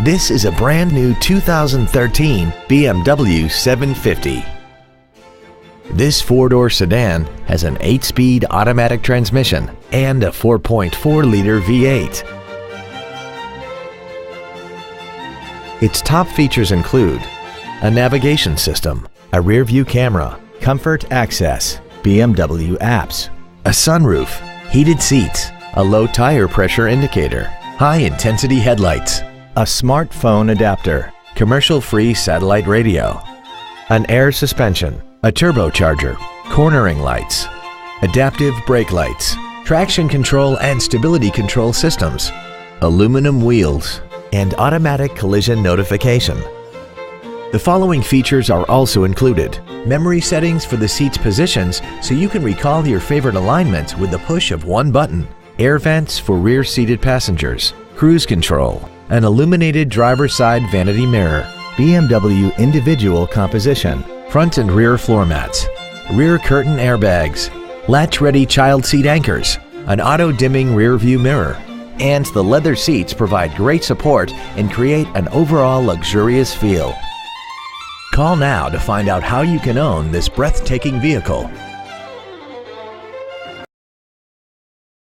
This is a brand new 2013 BMW 750. This four-door sedan has an 8-speed automatic transmission and a 4.4-liter V8. Its top features include a navigation system, a rear-view camera, comfort access, BMW apps, a sunroof, heated seats, a low tire pressure indicator, high-intensity headlights, a smartphone adapter, commercial-free satellite radio, an air suspension, a turbocharger, cornering lights, adaptive brake lights, traction control and stability control systems, aluminum wheels, and automatic collision notification. The following features are also included: memory settings for the seat's positions so you can recall your favorite alignments with the push of one button, air vents for rear-seated passengers, cruise control, an illuminated driver's side vanity mirror, BMW individual composition, front and rear floor mats, rear curtain airbags, latch-ready child seat anchors, an auto-dimming rear-view mirror, and the leather seats provide great support and create an overall luxurious feel. Call now to find out how you can own this breathtaking vehicle.